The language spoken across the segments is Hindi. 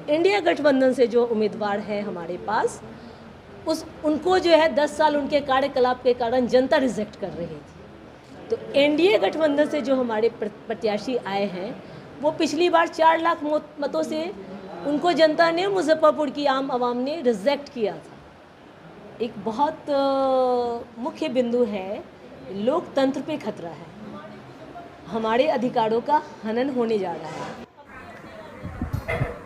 इंडिया गठबंधन से जो उम्मीदवार है हमारे पास, उनको जो है 10 साल उनके कार्यकलाप के कारण जनता रिजेक्ट कर रही थी। तो एनडीए गठबंधन से जो हमारे प्रत्याशी आए हैं, वो पिछली बार 4 लाख मतों से उनको जनता ने, मुजफ्फरपुर की आम आवाम ने रिजेक्ट किया था। एक बहुत मुख्य बिंदु है, लोकतंत्र पे खतरा है, हमारे अधिकारों का हनन होने जा रहा है।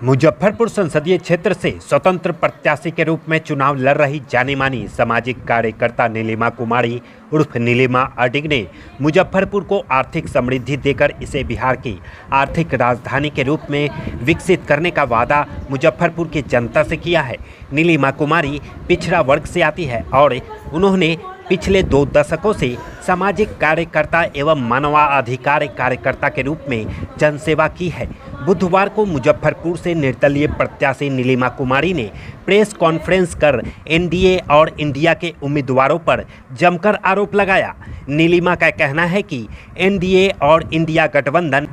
मुजफ्फरपुर संसदीय क्षेत्र से स्वतंत्र प्रत्याशी के रूप में चुनाव लड़ रही जानी मानी सामाजिक कार्यकर्ता नीलिमा कुमारी उर्फ नीलिमा अडिग ने मुजफ्फरपुर को आर्थिक समृद्धि देकर इसे बिहार की आर्थिक राजधानी के रूप में विकसित करने का वादा मुजफ्फरपुर की जनता से किया है। नीलिमा कुमारी पिछड़ा वर्ग से आती है और उन्होंने पिछले 2 दशकों से सामाजिक कार्यकर्ता एवं मानवाधिकार कार्यकर्ता के रूप में जनसेवा की है। बुधवार को मुजफ्फरपुर से निर्दलीय प्रत्याशी नीलिमा कुमारी ने प्रेस कॉन्फ्रेंस कर एनडीए और इंडिया के उम्मीदवारों पर जमकर आरोप लगाया। नीलिमा का कहना है कि एनडीए और इंडिया गठबंधन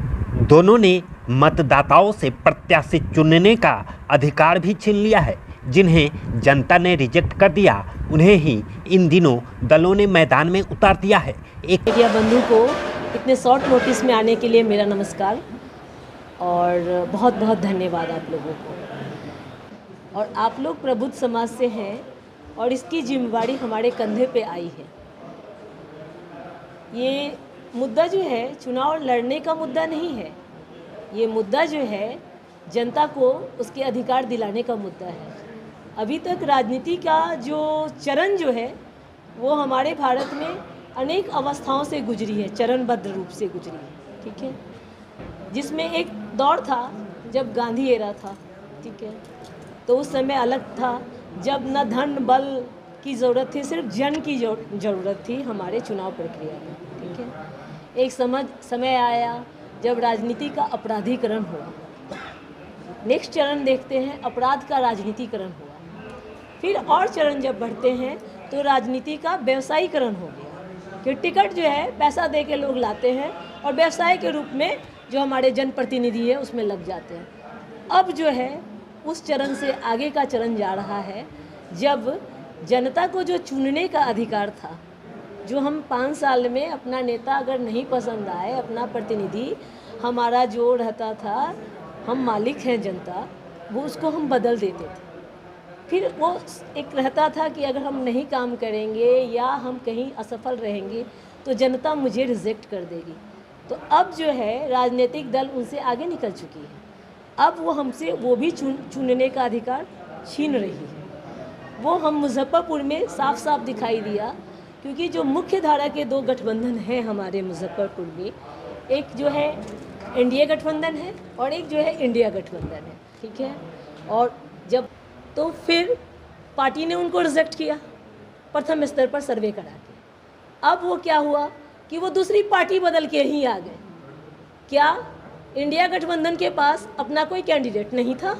दोनों ने मतदाताओं से प्रत्याशी चुनने का अधिकार भी छीन लिया है। जिन्हें जनता ने रिजेक्ट कर दिया, उन्हें ही इन दिनों दलों ने मैदान में उतार दिया है। एक मीडिया बंधु को इतने शॉर्ट नोटिस में आने के लिए मेरा नमस्कार और बहुत बहुत धन्यवाद आप लोगों को। और आप लोग प्रबुद्ध समाज से हैं और इसकी जिम्मेवारी हमारे कंधे पे आई है। ये मुद्दा जो है चुनाव लड़ने का मुद्दा नहीं है, ये मुद्दा जो है जनता को उसके अधिकार दिलाने का मुद्दा है। अभी तक राजनीति का जो चरण जो है वो हमारे भारत में अनेक अवस्थाओं से गुजरी है, चरणबद्ध रूप से गुजरी है, ठीक है। जिसमें एक दौर था जब गांधी एरा था, ठीक है, तो उस समय अलग था, जब न धन बल की ज़रूरत थी, सिर्फ जन की ज़रूरत थी हमारे चुनाव प्रक्रिया में, ठीक है। एक समय आया जब राजनीति का अपराधीकरण हुआ। नेक्स्ट चरण देखते हैं, अपराध का राजनीतिकरण हुआ। फिर और चरण जब बढ़ते हैं तो राजनीति का व्यवसायीकरण हो गया कि टिकट जो है पैसा दे के लोग लाते हैं और व्यवसाय के रूप में जो हमारे जनप्रतिनिधि है उसमें लग जाते हैं। अब जो है उस चरण से आगे का चरण जा रहा है, जब जनता को जो चुनने का अधिकार था, जो हम 5 साल में अपना नेता अगर नहीं पसंद आए, अपना प्रतिनिधि हमारा जो रहता था, हम मालिक हैं जनता, वो उसको हम बदल देते थे। फिर वो एक रहता था कि अगर हम नहीं काम करेंगे या हम कहीं असफल रहेंगे तो जनता मुझे रिजेक्ट कर देगी। तो अब जो है राजनीतिक दल उनसे आगे निकल चुकी है। अब वो हमसे वो भी चुनने का अधिकार छीन रही है। वो हम मुजफ्फरपुर में साफ साफ दिखाई दिया, क्योंकि जो मुख्य धारा के 2 गठबंधन हैं हमारे मुजफ्फरपुर में, एक जो है एनडीए गठबंधन है और एक जो है इंडिया गठबंधन है, ठीक है। और जब तो फिर पार्टी ने उनको रिजेक्ट किया प्रथम स्तर पर सर्वे करा के। अब वो क्या हुआ कि वो दूसरी पार्टी बदल के ही आ गए। क्या इंडिया गठबंधन के पास अपना कोई कैंडिडेट नहीं था,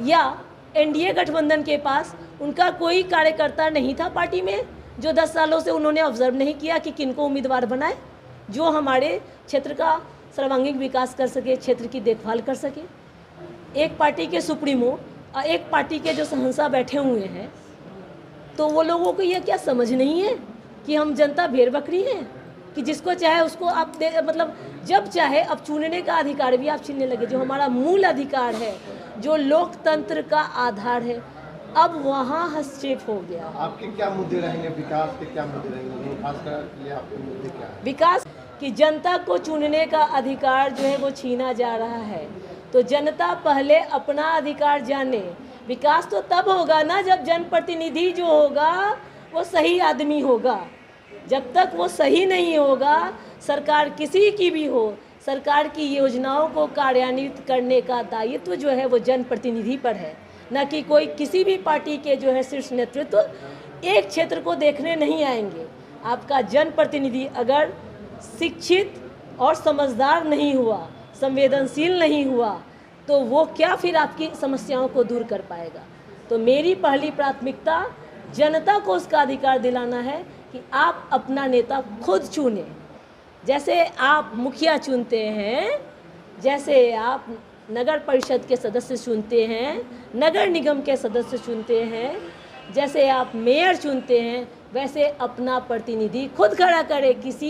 या एनडीए गठबंधन के पास उनका कोई कार्यकर्ता नहीं था पार्टी में, जो 10 सालों से उन्होंने ऑब्जर्व नहीं किया कि किनको उम्मीदवार बनाए जो हमारे क्षेत्र का सर्वांगीण विकास कर सके, क्षेत्र की देखभाल कर सके। एक पार्टी के सुप्रीमो और एक पार्टी के जो सहंसा बैठे हुए हैं, तो वो लोगों को ये क्या समझ नहीं है कि हम जनता भेड़ बकरी हैं कि जिसको चाहे उसको आप मतलब जब चाहे अब चुनने का अधिकार भी आप छीनने लगे, जो हमारा मूल अधिकार है, जो लोकतंत्र का आधार है, अब वहाँ हस्तक्षेप हो गया। आपके क्या मुद्दे रहेंगे, विकास के क्या मुद्दे रहेंगे, खासकर ये आपके मुद्दे क्या है? विकास कि जनता को चुनने का अधिकार जो है वो छीना जा रहा है, तो जनता पहले अपना अधिकार जाने। विकास तो तब होगा ना जब जनप्रतिनिधि जो होगा वो सही आदमी होगा। जब तक वो सही नहीं होगा, सरकार किसी की भी हो, सरकार की योजनाओं को कार्यान्वित करने का दायित्व जो है वो जनप्रतिनिधि पर है, न कि कोई किसी भी पार्टी के जो है शीर्ष नेतृत्व एक क्षेत्र को देखने नहीं आएंगे। आपका जनप्रतिनिधि अगर शिक्षित और समझदार नहीं हुआ, संवेदनशील नहीं हुआ, तो वो क्या फिर आपकी समस्याओं को दूर कर पाएगा। तो मेरी पहली प्राथमिकता जनता को उसका अधिकार दिलाना है कि आप अपना नेता खुद चुनें। जैसे आप मुखिया चुनते हैं, जैसे आप नगर परिषद के सदस्य चुनते हैं, नगर निगम के सदस्य चुनते हैं, जैसे आप मेयर चुनते हैं, वैसे अपना प्रतिनिधि खुद खड़ा करें। किसी